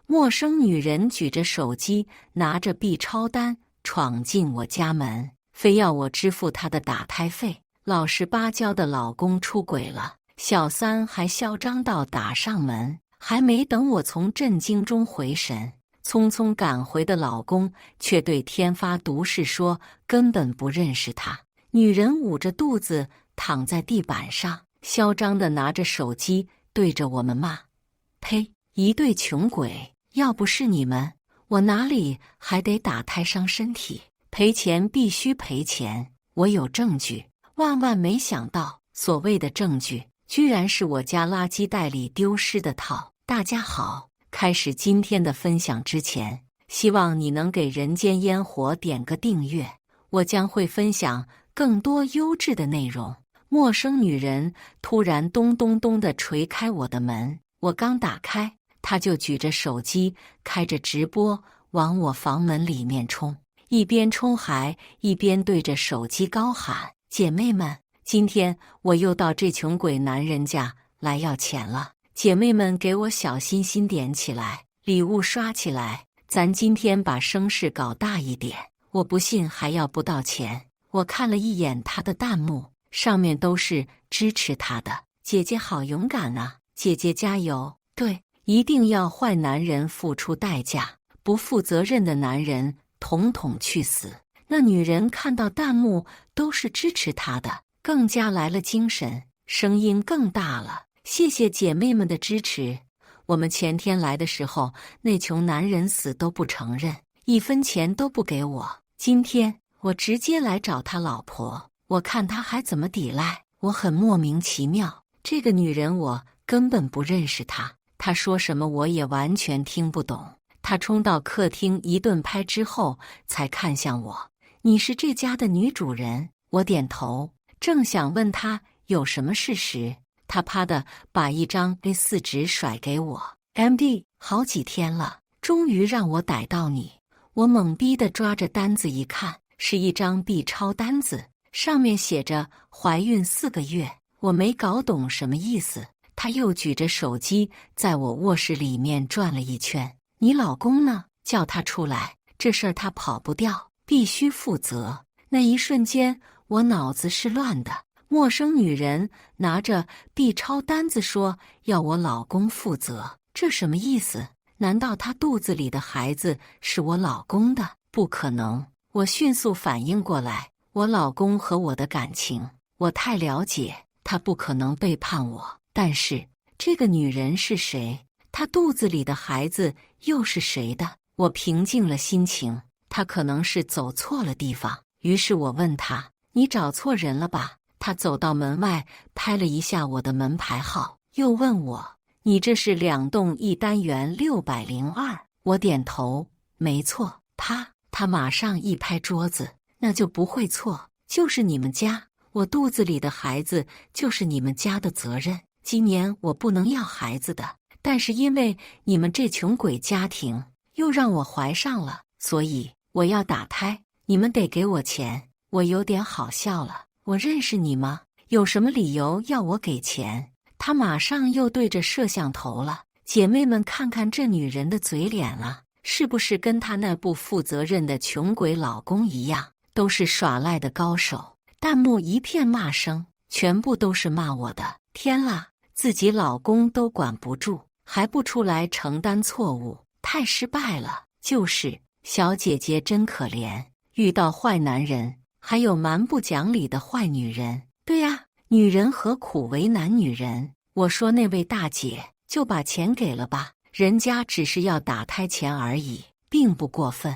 陌生女人举着手机，拿着 B 超单闯进我家门，非要我支付她的打胎费。老实巴交的老公出轨了，小三还嚣张到打上门。还没等我从震惊中回神，匆匆赶回的老公却对天发毒誓说根本不认识她。女人捂着肚子躺在地板上，嚣张地拿着手机对着我们骂：呸！一对穷鬼！要不是你们，我哪里还得打胎伤身体？赔钱必须赔钱，我有证据。万万没想到，所谓的证据居然是我家垃圾袋里丢失的套。大家好，开始今天的分享之前，希望你能给人间烟火点个订阅，我将会分享更多优质的内容。陌生女人突然咚咚咚地捶开我的门，我刚打开，她就举着手机开着直播往我房门里面冲，一边冲还一边对着手机高喊：姐妹们，今天我又到这穷鬼男人家来要钱了，姐妹们给我小心心点起来，礼物刷起来，咱今天把声势搞大一点，我不信还要不到钱。我看了一眼他的弹幕，上面都是支持他的，姐姐好勇敢啊，姐姐加油。对，一定要坏男人付出代价，不负责任的男人统统去死。那女人看到弹幕都是支持她的，更加来了精神，声音更大了。谢谢姐妹们的支持。我们前天来的时候，那穷男人死都不承认，1分钱都不给我。今天我直接来找他老婆，我看他还怎么抵赖。我很莫名其妙，这个女人我根本不认识她，她说什么我也完全听不懂。她冲到客厅一顿拍之后，才看向我：你是这家的女主人？我点头，正想问她有什么事时，他啪的把一张 A4 纸甩给我。MD， 好几天了，终于让我逮到你。我懵逼地抓着单子一看，是一张 B 超单子，上面写着怀孕4个月。我没搞懂什么意思。他又举着手机在我卧室里面转了一圈。你老公呢？叫他出来，这事儿他跑不掉，必须负责。那一瞬间，我脑子是乱的。陌生女人拿着 B 超单子说要我老公负责，这什么意思？难道她肚子里的孩子是我老公的？不可能！我迅速反应过来，我老公和我的感情我太了解，他不可能背叛我。但是这个女人是谁？她肚子里的孩子又是谁的？我平静了心情，她可能是走错了地方。于是我问她：你找错人了吧？他走到门外，拍了一下我的门牌号，又问我：你这是2栋1单元602？我点头，没错。他马上一拍桌子：那就不会错，就是你们家，我肚子里的孩子就是你们家的责任。今年我不能要孩子的，但是因为你们这穷鬼家庭又让我怀上了，所以我要打胎，你们得给我钱。我有点好笑了。我认识你吗？有什么理由要我给钱？他马上又对着摄像头了。姐妹们看看这女人的嘴脸了，是不是跟她那不负责任的穷鬼老公一样，都是耍赖的高手？弹幕一片骂声，全部都是骂我的。天啦，自己老公都管不住，还不出来承担错误，太失败了。就是小姐姐真可怜，遇到坏男人还有蛮不讲理的坏女人。对呀，女人何苦为难女人？我说那位大姐，就把钱给了吧，人家只是要打胎钱而已，并不过分。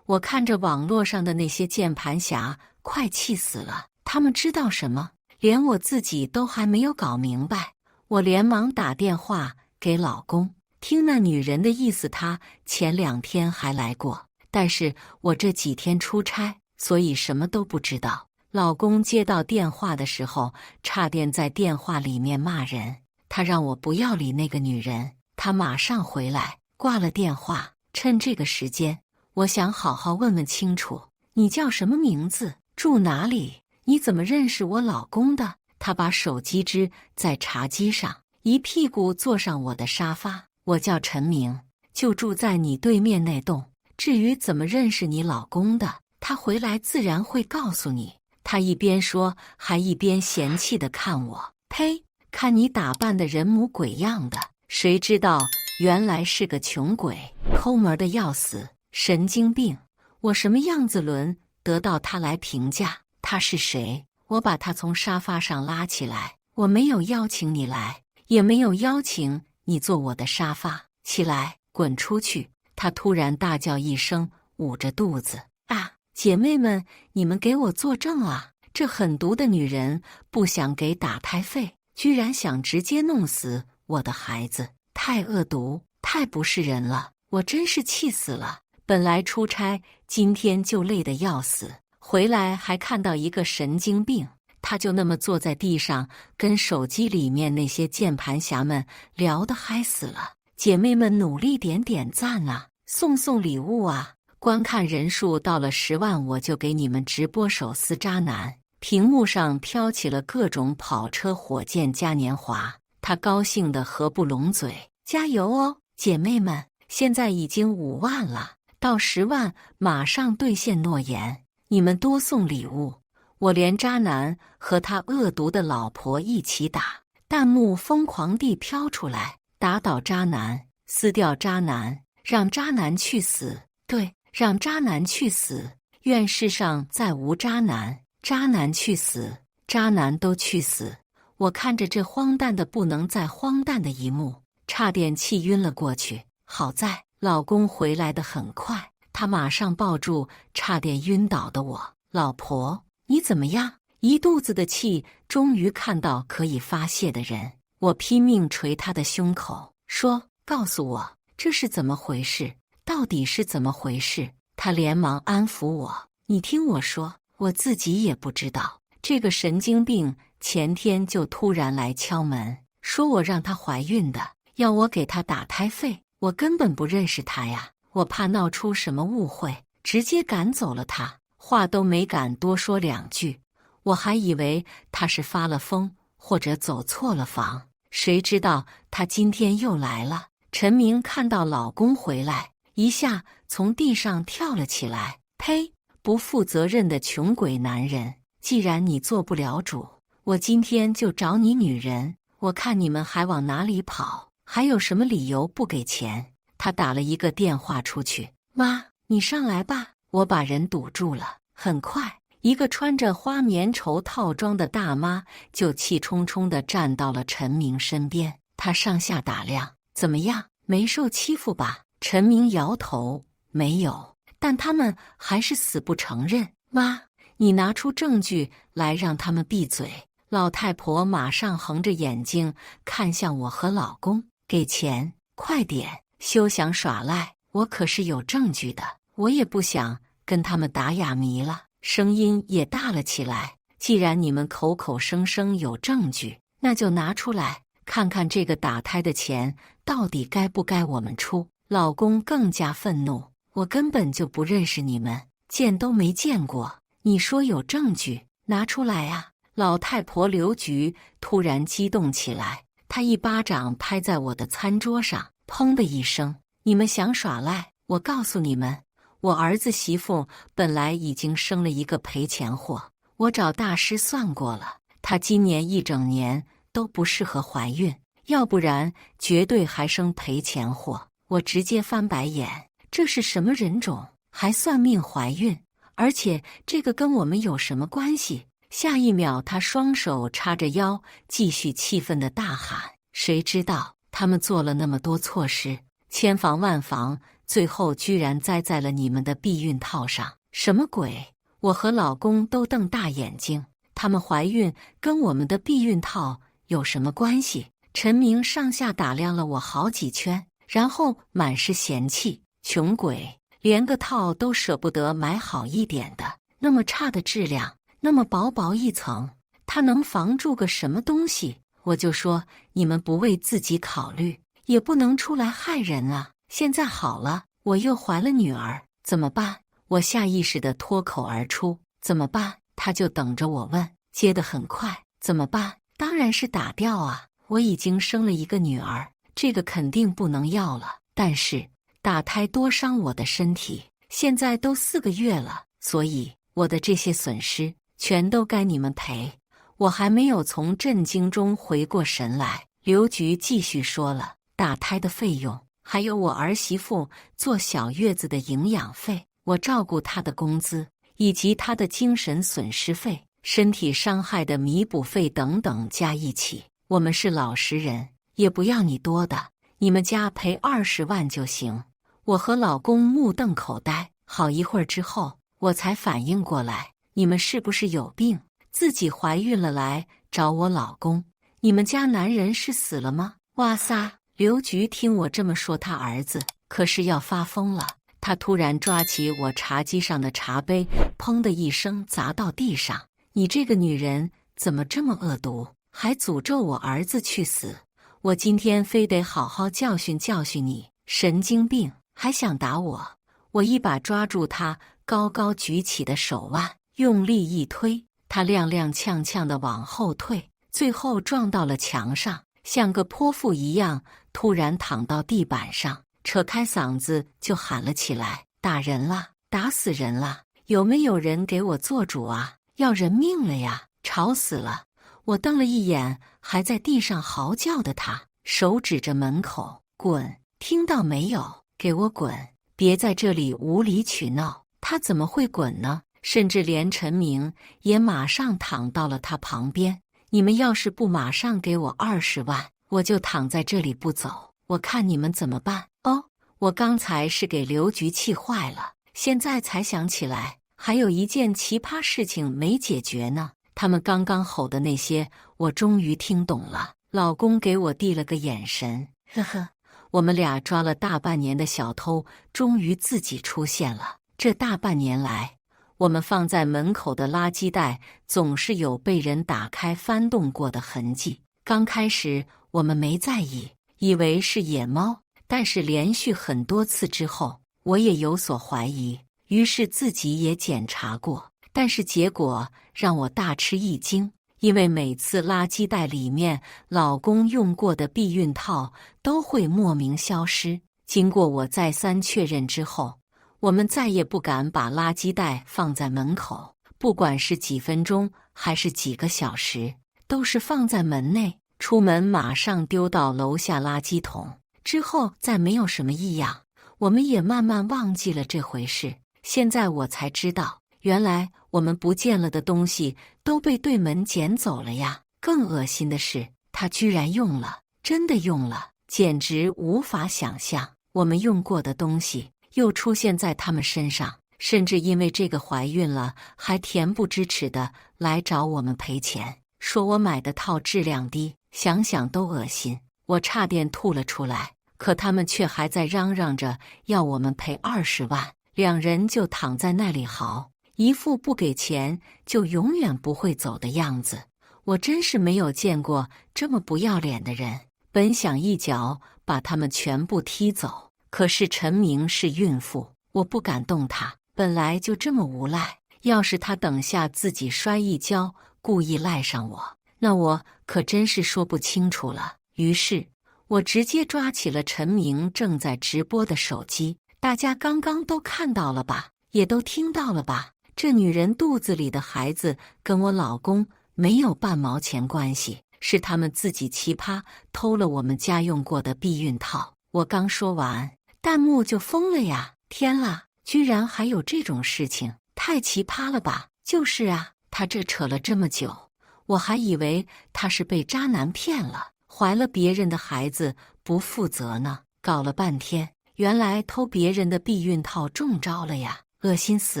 我看着网络上的那些键盘侠，快气死了。他们知道什么？连我自己都还没有搞明白。我连忙打电话给老公，听那女人的意思，她前2天还来过，但是我这几天出差，所以什么都不知道。老公接到电话的时候，差点在电话里面骂人。他让我不要理那个女人，他马上回来，挂了电话。趁这个时间，我想好好问问清楚，你叫什么名字？住哪里？你怎么认识我老公的？他把手机支在茶几上，一屁股坐上我的沙发。我叫陈明，就住在你对面那栋。至于怎么认识你老公的，他回来自然会告诉你。他一边说，还一边嫌弃地看我。呸！看你打扮的人模鬼样的，谁知道原来是个穷鬼，抠门的要死，神经病！我什么样子轮得到他来评价？他是谁？我把他从沙发上拉起来。我没有邀请你来，也没有邀请你坐我的沙发。起来，滚出去！他突然大叫一声，捂着肚子。啊！姐妹们，你们给我作证啊！这狠毒的女人不想给打胎费，居然想直接弄死我的孩子，太恶毒，太不是人了！我真是气死了。本来出差，今天就累得要死，回来还看到一个神经病，他就那么坐在地上，跟手机里面那些键盘侠们聊得嗨死了。姐妹们努力点点赞啊，送礼物啊！观看人数到了10万，我就给你们直播手撕渣男。屏幕上飘起了各种跑车、火箭、嘉年华，他高兴得合不拢嘴。加油哦，姐妹们！现在已经5万了，到10万马上兑现诺言。你们多送礼物，我连渣男和他恶毒的老婆一起打。弹幕疯狂地飘出来，打倒渣男，撕掉渣男，让渣男去死！对，让渣男去死！愿世上再无渣男！渣男去死！渣男都去死！我看着这荒诞的不能再荒诞的一幕，差点气晕了过去。好在老公回来得很快，他马上抱住差点晕倒的我。老婆，你怎么样？一肚子的气，终于看到可以发泄的人。我拼命捶他的胸口，说：告诉我，这是怎么回事？到底是怎么回事？他连忙安抚我：你听我说，我自己也不知道。这个神经病前天就突然来敲门，说我让她怀孕的，要我给她打胎费。我根本不认识她呀，我怕闹出什么误会，直接赶走了她，话都没敢多说2句。我还以为她是发了疯，或者走错了房，谁知道她今天又来了。陈明看到老公回来，一下从地上跳了起来。呸！不负责任的穷鬼男人！既然你做不了主，我今天就找你女人，我看你们还往哪里跑？还有什么理由不给钱？他打了一个电话出去。妈，你上来吧。我把人堵住了。很快，一个穿着花棉绸套装的大妈就气冲冲地站到了陈明身边。她上下打量，怎么样？没受欺负吧？陈明摇头，没有。但他们还是死不承认。妈，你拿出证据来让他们闭嘴。老太婆马上横着眼睛看向我和老公，给钱，快点，休想耍赖，我可是有证据的。我也不想跟他们打哑谜了，声音也大了起来。既然你们口口声声有证据，那就拿出来看看，这个打胎的钱到底该不该我们出。老公更加愤怒，我根本就不认识你们，见都没见过。你说有证据，拿出来啊！老太婆刘菊突然激动起来，她一巴掌拍在我的餐桌上，砰的一声。你们想耍赖？我告诉你们，我儿子媳妇本来已经生了一个赔钱货，我找大师算过了，她今年1整年都不适合怀孕，要不然绝对还生赔钱货。我直接翻白眼，这是什么人种？还算命怀孕？而且这个跟我们有什么关系？下一秒，他双手叉着腰，继续气愤地大喊：谁知道他们做了那么多错事，千防万防，最后居然栽在了你们的避孕套上。什么鬼？我和老公都瞪大眼睛，他们怀孕跟我们的避孕套有什么关系？陈明上下打量了我好几圈，然后满是嫌弃：穷鬼，连个套都舍不得买好一点的，那么差的质量，那么薄薄一层，它能防住个什么东西？我就说，你们不为自己考虑，也不能出来害人啊！现在好了，我又怀了女儿，怎么办？我下意识地脱口而出：怎么办？他就等着我问，接得很快。怎么办？当然是打掉啊！我已经生了一个女儿，这个肯定不能要了。但是打胎多伤我的身体，现在都4个月了，所以我的这些损失全都该你们赔。我还没有从震惊中回过神来，刘局继续说了，打胎的费用，还有我儿媳妇坐小月子的营养费，我照顾她的工资，以及她的精神损失费、身体伤害的弥补费等等加一起，我们是老实人，也不要你多的，你们家赔20万就行。我和老公目瞪口呆，好一会儿之后，我才反应过来，你们是不是有病？自己怀孕了来找我老公，你们家男人是死了吗？哇塞！刘局听我这么说，他儿子可是要发疯了。他突然抓起我茶几上的茶杯，砰的一声砸到地上。你这个女人怎么这么恶毒，还诅咒我儿子去死！我今天非得好好教训教训你，神经病，还想打我！我一把抓住他高高举起的手腕，用力一推，他踉踉跄跄地往后退，最后撞到了墙上，像个泼妇一样突然躺到地板上，扯开嗓子就喊了起来，打人了，打死人了，有没有人给我做主啊？要人命了呀，吵死了！我瞪了一眼还在地上嚎叫的他，手指着门口，滚，听到没有？给我滚，别在这里无理取闹。他怎么会滚呢？甚至连陈明也马上躺到了他旁边。你们要是不马上给我20万，我就躺在这里不走，我看你们怎么办。哦，我刚才是给刘局气坏了，现在才想起来还有一件奇葩事情没解决呢。他们刚刚吼的那些我终于听懂了。老公给我递了个眼神，呵呵，我们俩抓了大半年的小偷终于自己出现了。这大半年来，我们放在门口的垃圾袋总是有被人打开翻动过的痕迹。刚开始我们没在意，以为是野猫，但是连续很多次之后，我也有所怀疑，于是自己也检查过，但是结果让我大吃一惊。因为每次垃圾袋里面老公用过的避孕套都会莫名消失。经过我再三确认之后，我们再也不敢把垃圾袋放在门口，不管是几分钟还是几个小时，都是放在门内，出门马上丢到楼下垃圾桶。之后再没有什么异样，我们也慢慢忘记了这回事。现在我才知道，原来我们不见了的东西都被对门捡走了呀！更恶心的是，他居然用了，真的用了，简直无法想象。我们用过的东西又出现在他们身上，甚至因为这个怀孕了，还恬不知耻的来找我们赔钱，说我买的套质量低，想想都恶心。我差点吐了出来，可他们却还在嚷嚷着要我们赔20万，两人就躺在那里嚎，一副不给钱就永远不会走的样子。我真是没有见过这么不要脸的人，本想一脚把他们全部踢走，可是陈明是孕妇，我不敢动她，本来就这么无赖，要是她等下自己摔一跤，故意赖上我，那我可真是说不清楚了。于是我直接抓起了陈明正在直播的手机，大家刚刚都看到了吧，也都听到了吧，这女人肚子里的孩子跟我老公没有半毛钱关系，是他们自己奇葩偷了我们家用过的避孕套。我刚说完，弹幕就疯了呀！天啦，居然还有这种事情，太奇葩了吧！就是啊，他这扯了这么久，我还以为他是被渣男骗了，怀了别人的孩子不负责呢，搞了半天，原来偷别人的避孕套中招了呀！恶心死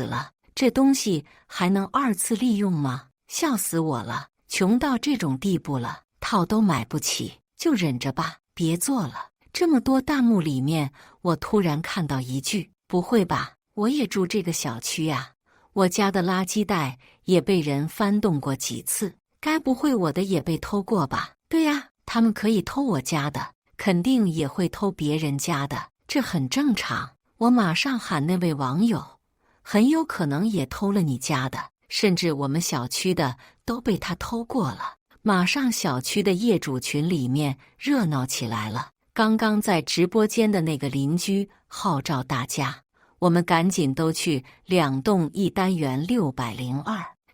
了，这东西还能2次利用吗？笑死我了，穷到这种地步了，套都买不起，就忍着吧，别做了。这么多弹幕里面，我突然看到一句，不会吧，我也住这个小区呀，我家的垃圾袋也被人翻动过几次，该不会我的也被偷过吧？对呀，他们可以偷我家的，肯定也会偷别人家的，这很正常。我马上喊那位网友，很有可能也偷了你家的，甚至我们小区的都被他偷过了。马上小区的业主群里面热闹起来了，刚刚在直播间的那个邻居号召大家，我们赶紧都去2栋1单元602，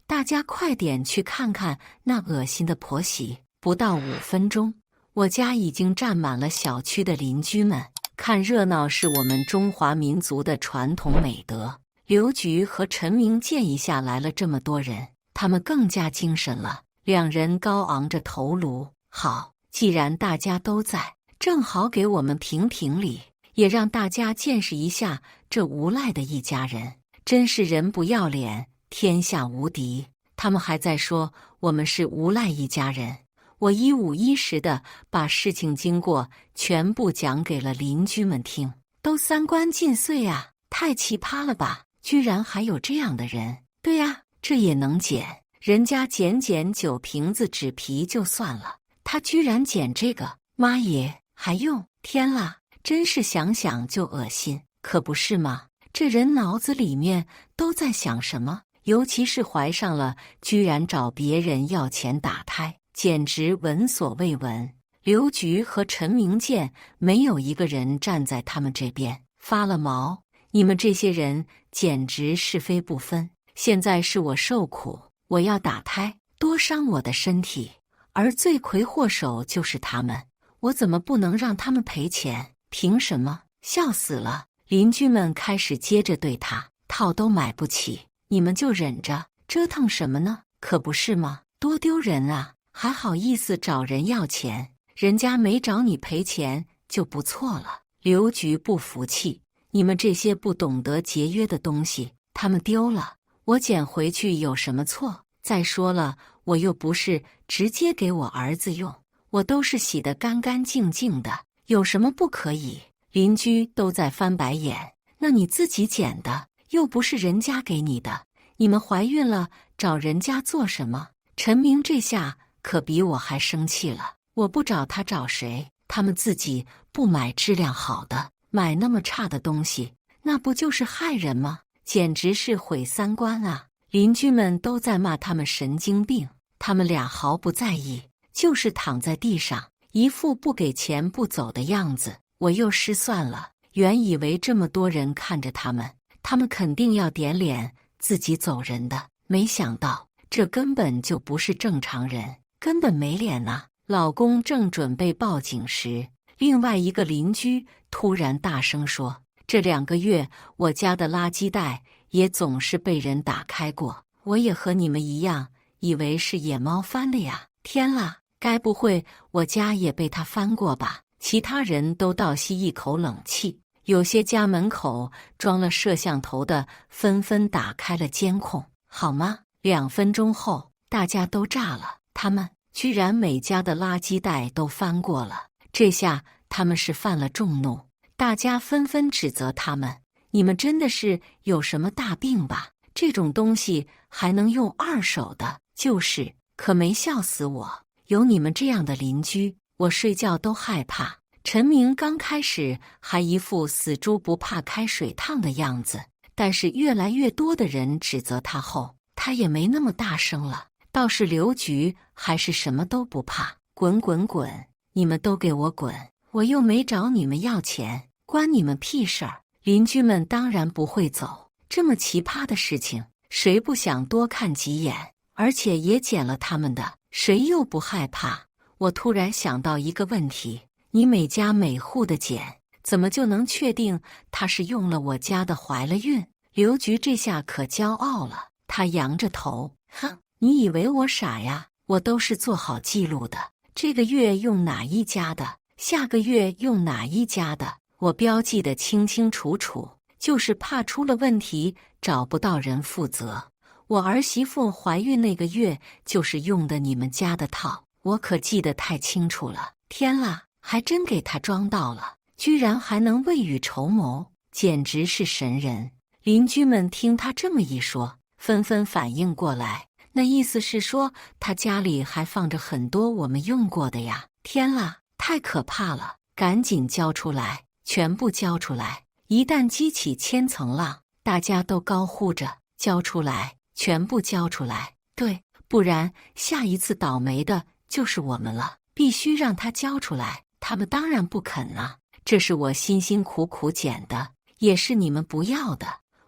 大家快点去看看那恶心的婆媳。不到5分钟，我家已经站满了小区的邻居们。看热闹是我们中华民族的传统美德。刘局和陈明见一下来了这么多人，他们更加精神了。2人高昂着头颅，好，既然大家都在，正好给我们评评理，也让大家见识一下这无赖的一家人，真是人不要脸，天下无敌。他们还在说我们是无赖一家人。我一五一十的把事情经过全部讲给了邻居们听，都3观尽碎啊！太奇葩了吧！居然还有这样的人。对呀，这也能捡？人家捡酒瓶子纸皮就算了，他居然捡这个，妈耶，还用？天啦，真是想想就恶心，可不是吗？这人脑子里面都在想什么？尤其是怀上了，居然找别人要钱打胎，简直闻所未闻。刘局和陈明建没有一个人站在他们这边，发了毛。你们这些人简直是非不分，现在是我受苦，我要打胎，多伤我的身体，而罪魁祸首就是他们，我怎么不能让他们赔钱？凭什么？笑死了！邻居们开始接着对他，套都买不起，你们就忍着，折腾什么呢？可不是吗？多丢人啊！还好意思找人要钱，人家没找你赔钱就不错了。刘局不服气，你们这些不懂得节约的东西，他们丢了，我捡回去有什么错？再说了，我又不是直接给我儿子用，我都是洗得干干净净的，有什么不可以？邻居都在翻白眼，那你自己捡的，又不是人家给你的，你们怀孕了找人家做什么？陈明这下可比我还生气了，我不找他找谁？他们自己不买质量好的，买那么差的东西，那不就是害人吗？简直是毁3观啊！邻居们都在骂他们神经病，他们俩毫不在意，就是躺在地上，一副不给钱不走的样子。我又失算了，原以为这么多人看着他们肯定要点脸自己走人的，没想到这根本就不是正常人，根本没脸啊！老公正准备报警时，另外一个邻居突然大声说：“这2个月我家的垃圾袋也总是被人打开过，我也和你们一样，以为是野猫翻的呀！天啦，该不会我家也被它翻过吧？”其他人都倒吸一口冷气，有些家门口装了摄像头的纷纷打开了监控，好吗？2分钟后，大家都炸了，他们居然每家的垃圾袋都翻过了，这下他们是犯了众怒，大家纷纷指责他们：“你们真的是有什么大病吧？这种东西还能用2手的？就是，可没笑死我！有你们这样的邻居，我睡觉都害怕。”陈明刚开始还一副死猪不怕开水烫的样子，但是越来越多的人指责他后，他也没那么大声了。倒是刘局还是什么都不怕，滚滚滚，你们都给我滚！我又没找你们要钱，关你们屁事儿！邻居们当然不会走，这么奇葩的事情，谁不想多看几眼？而且也捡了他们的，谁又不害怕？我突然想到一个问题。你每家每户的捡，怎么就能确定他是用了我家的怀了孕？刘局这下可骄傲了，他扬着头，哼，你以为我傻呀？我都是做好记录的，这个月用哪一家的，下个月用哪一家的，我标记得清清楚楚，就是怕出了问题找不到人负责。我儿媳妇怀孕那个月就是用的你们家的套，我可记得太清楚了。天啦！还真给他装到了，居然还能未雨绸缪，简直是神人！邻居们听他这么一说，纷纷反应过来，那意思是说他家里还放着很多我们用过的呀！天啦，太可怕了！赶紧交出来，全部交出来！一旦激起千层浪，大家都高呼着交出来，全部交出来！对，不然下一次倒霉的就是我们了，必须让他交出来！他们当然不肯了，这是我辛辛苦苦捡的，也是你们不要的，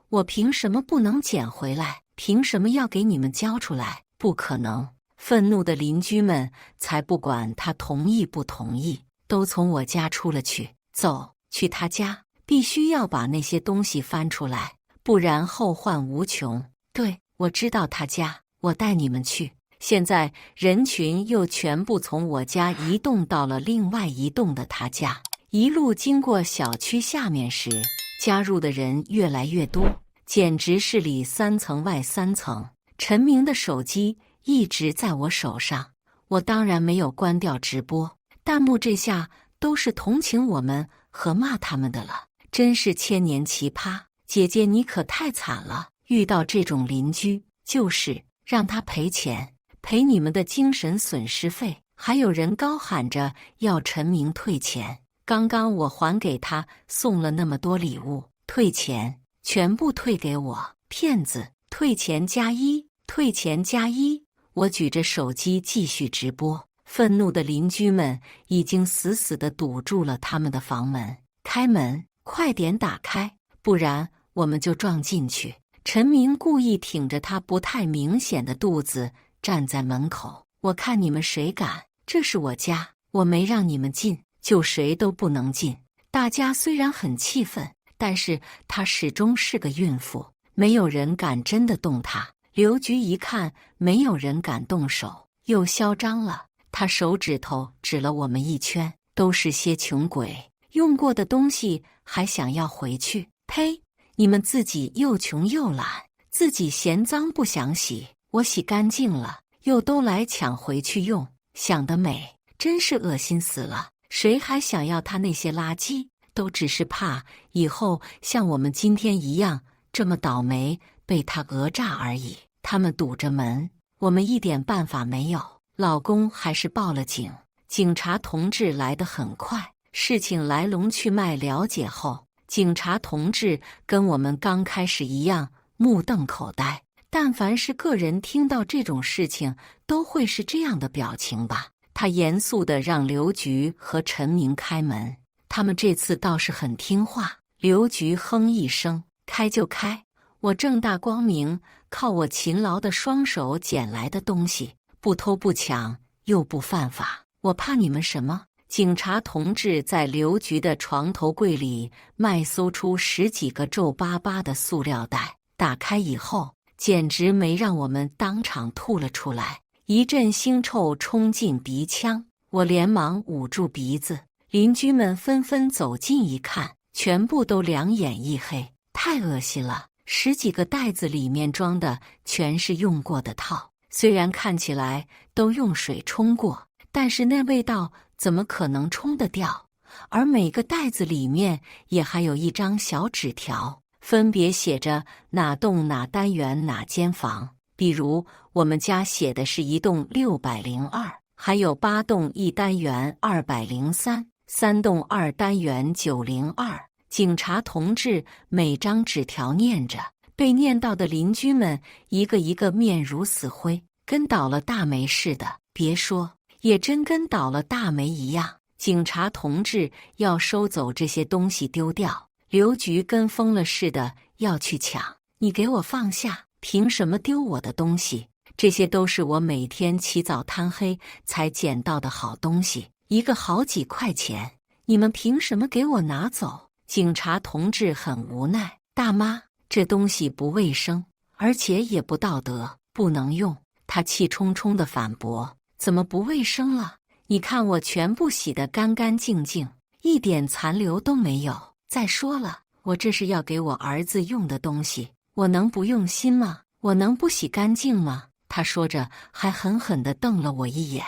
我凭什么不能捡回来？凭什么要给你们交出来？不可能！愤怒的邻居们才不管他同意不同意，都从我家出了去。走，去他家，必须要把那些东西翻出来，不然后患无穷。对，我知道他家，我带你们去。现在人群又全部从我家移动到了另外一栋的他家。一路经过小区下面时，加入的人越来越多，简直是里3层外3层。陈明的手机一直在我手上，我当然没有关掉直播。弹幕这下都是同情我们和骂他们的了，真是千年奇葩。姐姐你可太惨了，遇到这种邻居，就是让他赔钱，赔你们的精神损失费。还有人高喊着要陈明退钱，刚刚我还给他送了那么多礼物，退钱，全部退给我，骗子！退钱+1，退钱+1！我举着手机继续直播，愤怒的邻居们已经死死地堵住了他们的房门。开门，快点打开，不然我们就撞进去。陈明故意挺着他不太明显的肚子站在门口，我看你们谁敢？这是我家，我没让你们进，就谁都不能进。大家虽然很气愤，但是她始终是个孕妇，没有人敢真的动她。刘局一看没有人敢动手，又嚣张了，他手指头指了我们一圈，都是些穷鬼，用过的东西还想要回去？呸！你们自己又穷又懒，自己嫌脏不想洗，我洗干净了，又都来抢回去用，想得美，真是恶心死了。谁还想要他那些垃圾？都只是怕以后像我们今天一样这么倒霉，被他讹诈而已。他们堵着门，我们一点办法没有。老公还是报了警，警察同志来得很快。事情来龙去脉了解后，警察同志跟我们刚开始一样，目瞪口呆。但凡是个人听到这种事情，都会是这样的表情吧。他严肃地让刘局和陈明开门，他们这次倒是很听话。刘局哼一声，开就开。我正大光明靠我勤劳的双手捡来的东西，不偷不抢又不犯法，我怕你们什么？警察同志在刘局的床头柜里卖搜出10几个皱巴巴的塑料袋，打开以后简直没让我们当场吐了出来，一阵腥臭冲进鼻腔，我连忙捂住鼻子。邻居们纷纷走近一看，全部都两眼一黑，太恶心了。10几个袋子里面装的全是用过的套，虽然看起来都用水冲过，但是那味道怎么可能冲得掉？而每个袋子里面也还有一张小纸条，分别写着哪栋哪单元哪间房。比如我们家写的是1栋602，还有8栋1单元203， 3栋2单元902。警察同志每张纸条念着，被念到的邻居们一个一个面如死灰，跟倒了大霉似的。别说，也真跟倒了大霉一样。警察同志要收走这些东西丢掉，刘局跟疯了似的要去抢。你给我放下！凭什么丢我的东西？这些都是我每天起早贪黑才捡到的好东西，一个好几块钱，你们凭什么给我拿走？警察同志很无奈，大妈，这东西不卫生，而且也不道德，不能用。他气冲冲地反驳，怎么不卫生了？你看我全部洗得干干净净，一点残留都没有。再说了，我这是要给我儿子用的东西，我能不用心吗？我能不洗干净吗？他说着还狠狠地瞪了我一眼。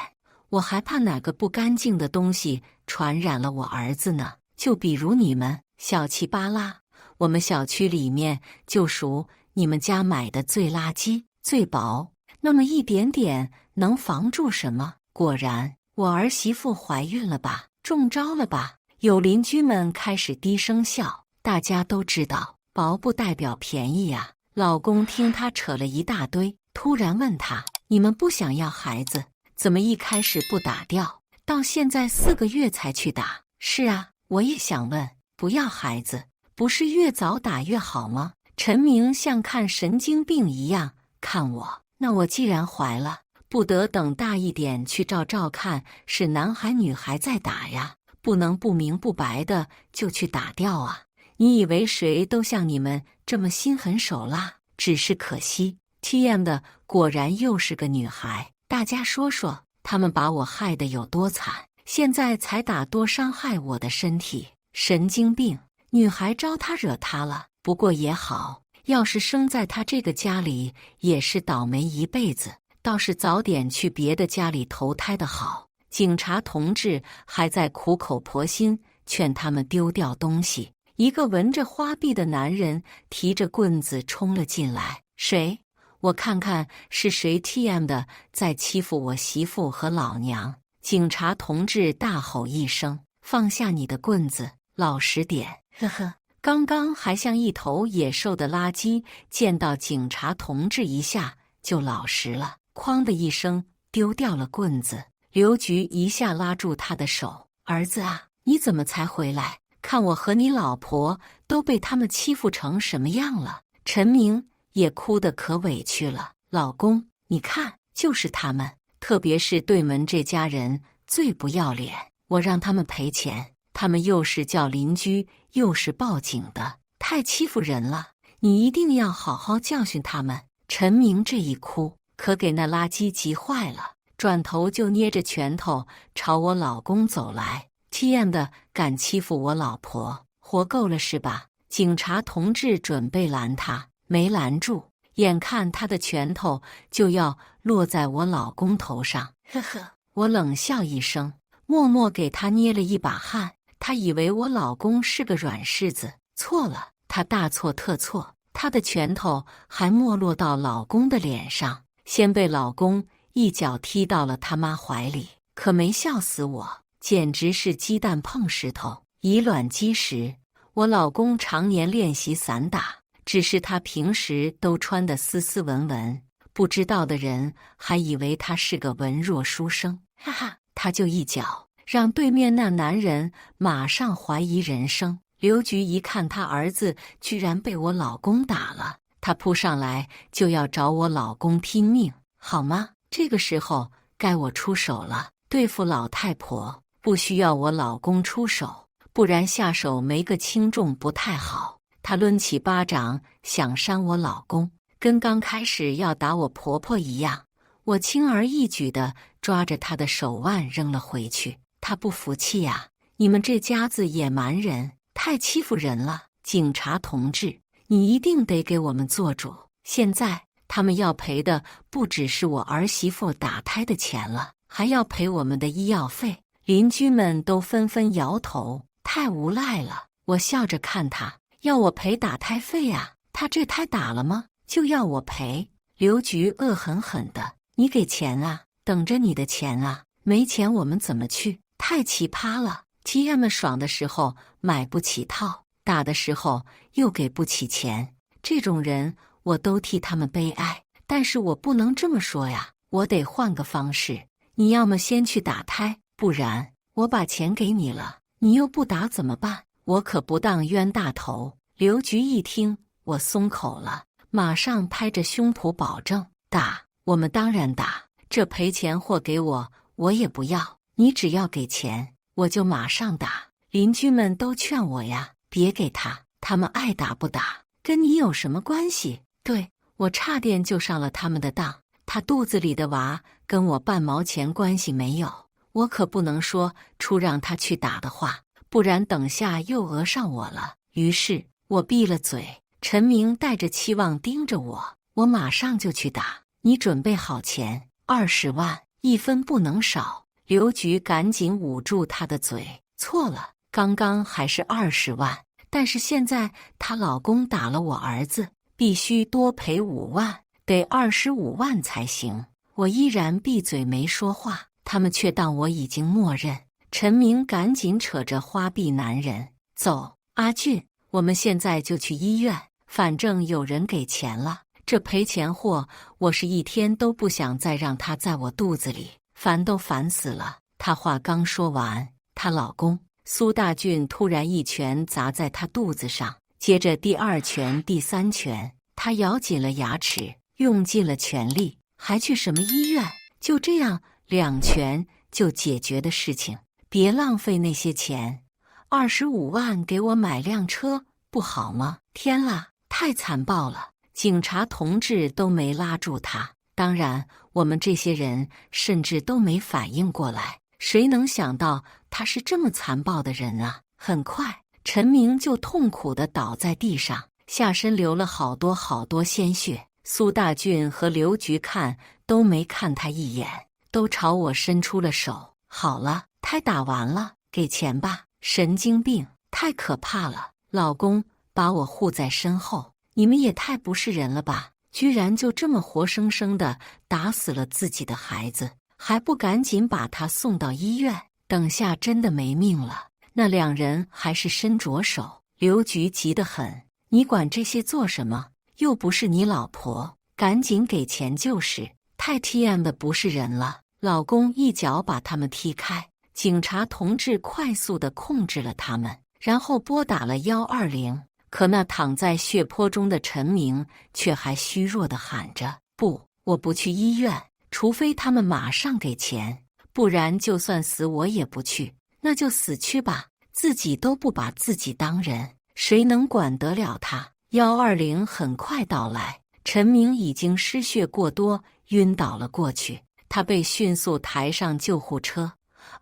我还怕哪个不干净的东西传染了我儿子呢？就比如你们小气巴拉，我们小区里面就属你们家买的最垃圾最薄，那么一点点能防住什么？果然我儿媳妇怀孕了吧，中招了吧？有邻居们开始低声笑。大家都知道薄不代表便宜呀。老公听他扯了一大堆，突然问他，你们不想要孩子，怎么一开始不打掉？到现在4个月才去打。是啊，我也想问，不要孩子，不是越早打越好吗？陈明像看神经病一样看我。那我既然怀了，不得等大一点去照看是男孩女孩再打呀，不能不明不白的就去打掉啊。你以为谁都像你们这么心狠手辣？只是可惜 TM 的果然又是个女孩。大家说说，他们把我害得有多惨，现在才打多伤害我的身体。神经病，女孩招他惹他了。不过也好，要是生在他这个家里也是倒霉一辈子，倒是早点去别的家里投胎的好。警察同志还在苦口婆心劝他们丢掉东西。一个闻着花臂的男人提着棍子冲了进来。谁？我看看是谁 TM 的在欺负我媳妇和老娘。警察同志大吼一声，放下你的棍子，老实点。呵呵，刚刚还像一头野兽的垃圾，见到警察同志一下就老实了，哐的一声丢掉了棍子。刘局一下拉住他的手，儿子啊，你怎么才回来？看我和你老婆都被他们欺负成什么样了。陈明也哭得可委屈了，老公，你看，就是他们，特别是对门这家人最不要脸，我让他们赔钱，他们又是叫邻居又是报警的，太欺负人了，你一定要好好教训他们。陈明这一哭，可给那垃圾急坏了，转头就捏着拳头朝我老公走来。TM 的敢欺负我老婆，活够了是吧？警察同志准备拦他，没拦住，眼看他的拳头就要落在我老公头上。呵呵，我冷笑一声，默默给他捏了一把汗。他以为我老公是个软柿子，错了，他大错特错。他的拳头还没落到老公的脸上，先被老公一脚踢到了他妈怀里，可没笑死我。简直是鸡蛋碰石头，以卵击石。我老公常年练习散打，只是他平时都穿得斯斯文文，不知道的人还以为他是个文弱书生。哈哈，他就一脚，让对面那男人马上怀疑人生。刘局一看他儿子居然被我老公打了，他扑上来就要找我老公拼命，好吗？这个时候该我出手了，对付老太婆。不需要我老公出手，不然下手没个轻重不太好。他抡起巴掌想扇我老公，跟刚开始要打我婆婆一样。我轻而易举地抓着他的手腕扔了回去。他不服气呀，你们这家子野蛮人，太欺负人了。警察同志，你一定得给我们做主。现在他们要赔的不只是我儿媳妇打胎的钱了，还要赔我们的医药费。邻居们都纷纷摇头，太无赖了。我笑着看他，要我赔打胎费啊？他这胎打了吗？就要我赔？刘局恶狠狠的，你给钱啊，等着你的钱啊，没钱我们怎么去？太奇葩了。TM 爽的时候买不起套，打的时候又给不起钱，这种人我都替他们悲哀。但是我不能这么说呀，我得换个方式。你要么先去打胎，不然我把钱给你了，你又不打怎么办？我可不当冤大头。刘局一听，我松口了，马上拍着胸脯保证，打，我们当然打，这赔钱货给我，我也不要，你只要给钱，我就马上打。邻居们都劝我呀，别给他，他们爱打不打，跟你有什么关系？对，我差点就上了他们的当，他肚子里的娃跟我半毛钱关系没有。我可不能说出让他去打的话，不然等下又讹上我了。于是我闭了嘴。陈明带着期望盯着我，我马上就去打，你准备好钱，20万，1分不能少。刘局赶紧捂住他的嘴，错了，刚刚还是20万，但是现在她老公打了我儿子，必须多赔5万，得25万才行。我依然闭嘴没说话。他们却当我已经默认。陈明赶紧扯着花臂男人走，阿俊，我们现在就去医院，反正有人给钱了。这赔钱货，我是一天都不想再让他在我肚子里，烦都烦死了。她话刚说完，她老公苏大俊突然一拳砸在她肚子上，接着第二拳、第三拳，她咬紧了牙齿，用尽了全力，还去什么医院？就这样2拳就解决的事情，别浪费那些钱。25万给我买辆车不好吗？天啦，太残暴了！警察同志都没拉住他，当然我们这些人甚至都没反应过来，谁能想到他是这么残暴的人啊？很快，陈明就痛苦地倒在地上，下身流了好多鲜血。苏大俊和刘局看都没看他一眼，都朝我伸出了手。好了，胎打完了，给钱吧。神经病，太可怕了！老公把我护在身后，你们也太不是人了吧！居然就这么活生生的打死了自己的孩子，还不赶紧把他送到医院？等下真的没命了。那2人还是伸着手。刘局急得很，你管这些做什么？又不是你老婆，赶紧给钱就是。太 TM 的不是人了。老公一脚把他们踢开。警察同志快速地控制了他们，然后拨打了120。可那躺在血泊中的陈明却还虚弱地喊着：“不，我不去医院，除非他们马上给钱，不然就算死我也不去。那就死去吧，自己都不把自己当人，谁能管得了他？”120很快到来，陈明已经失血过多，晕倒了过去，他被迅速抬上救护车。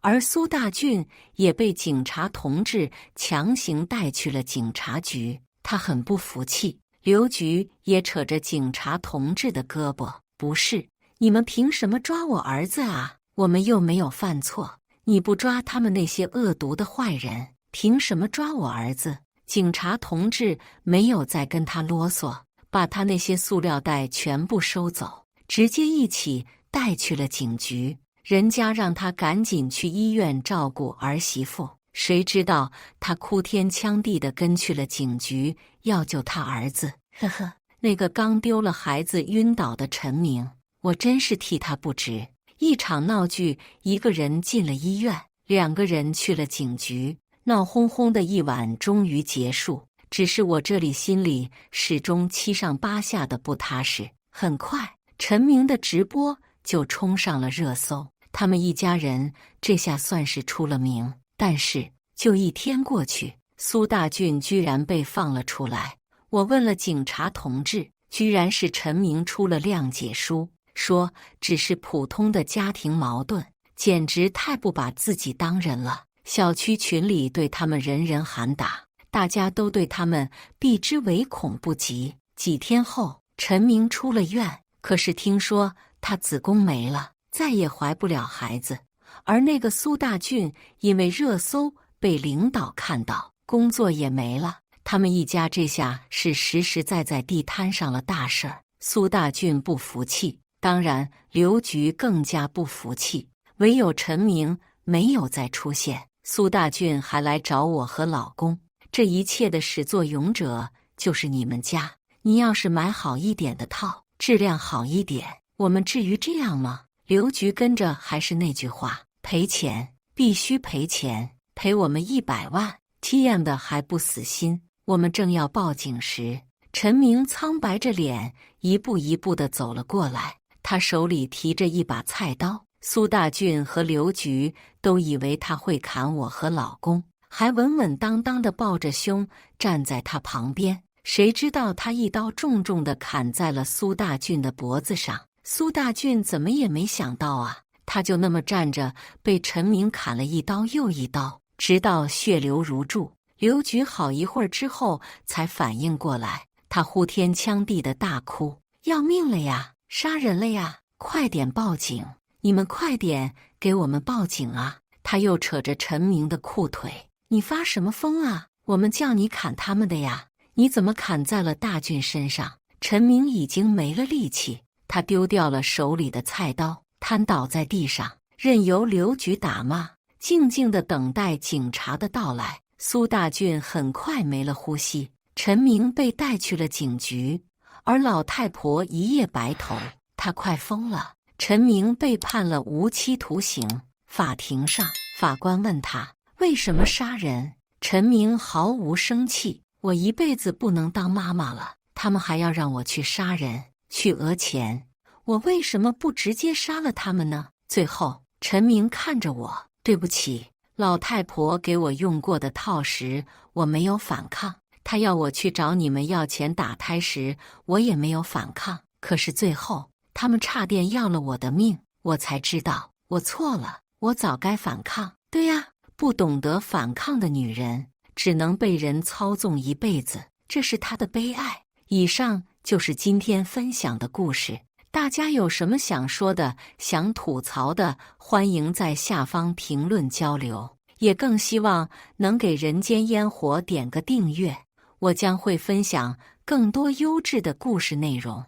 而苏大俊也被警察同志强行带去了警察局，他很不服气。刘局也扯着警察同志的胳膊：“不是，你们凭什么抓我儿子啊？我们又没有犯错，你不抓他们那些恶毒的坏人，凭什么抓我儿子？”警察同志没有再跟他啰嗦，把他那些塑料袋全部收走，直接一起带去了警局。人家让他赶紧去医院照顾儿媳妇，谁知道他哭天抢地地跟去了警局，要救他儿子。呵呵，那个刚丢了孩子晕倒的陈明，我真是替他不值。一场闹剧，一个人进了医院，2个人去了警局，闹哄哄的一晚终于结束。只是我这里心里始终7上8下的不踏实。很快，陈明的直播就冲上了热搜。他们一家人这下算是出了名，但是就1天过去，苏大俊居然被放了出来。我问了警察同志，居然是陈明出了谅解书，说只是普通的家庭矛盾，简直太不把自己当人了。小区群里对他们人人喊打，大家都对他们避之唯恐不及。几天后，陈明出了院，可是听说他子宫没了，再也怀不了孩子。而那个苏大俊因为热搜被领导看到，工作也没了。他们一家这下是实实在在地摊上了大事儿。苏大俊不服气，当然刘局更加不服气，唯有陈明没有再出现。苏大俊还来找我和老公，这一切的始作俑者就是你们家。你要是买好一点的套，质量好一点，我们至于这样吗？刘局跟着还是那句话，赔钱，必须赔钱，赔我们100万。TM 的还不死心。我们正要报警时，陈明苍白着脸一步一步地走了过来，他手里提着一把菜刀。苏大俊和刘局都以为他会砍我和老公，还稳稳当当地抱着胸站在他旁边。谁知道他一刀重重地砍在了苏大俊的脖子上。苏大俊怎么也没想到啊，他就那么站着，被陈明砍了一刀又一刀，直到血流如注。刘局好一会儿之后才反应过来，他呼天抢地的大哭：“要命了呀！杀人了呀！快点报警！你们快点给我们报警啊！”他又扯着陈明的裤腿：“你发什么疯啊？我们叫你砍他们的呀！你怎么砍在了大俊身上？”陈明已经没了力气，他丢掉了手里的菜刀，瘫倒在地上，任由刘局打骂，静静地等待警察的到来。苏大俊很快没了呼吸，陈明被带去了警局，而老太婆一夜白头，她快疯了。陈明被判了无期徒刑，法庭上，法官问他为什么杀人，陈明毫无生气：我一辈子不能当妈妈了，他们还要让我去杀人，去讹钱，我为什么不直接杀了他们呢？最后，陈明看着我：对不起，老太婆给我用过的套时，我没有反抗。她要我去找你们要钱打胎时，我也没有反抗。可是最后，他们差点要了我的命，我才知道我错了，我早该反抗。对呀，不懂得反抗的女人，只能被人操纵一辈子，这是她的悲哀。以上就是今天分享的故事。大家有什么想说的、想吐槽的，欢迎在下方评论交流。也更希望能给人间烟火点个订阅，我将会分享更多优质的故事内容。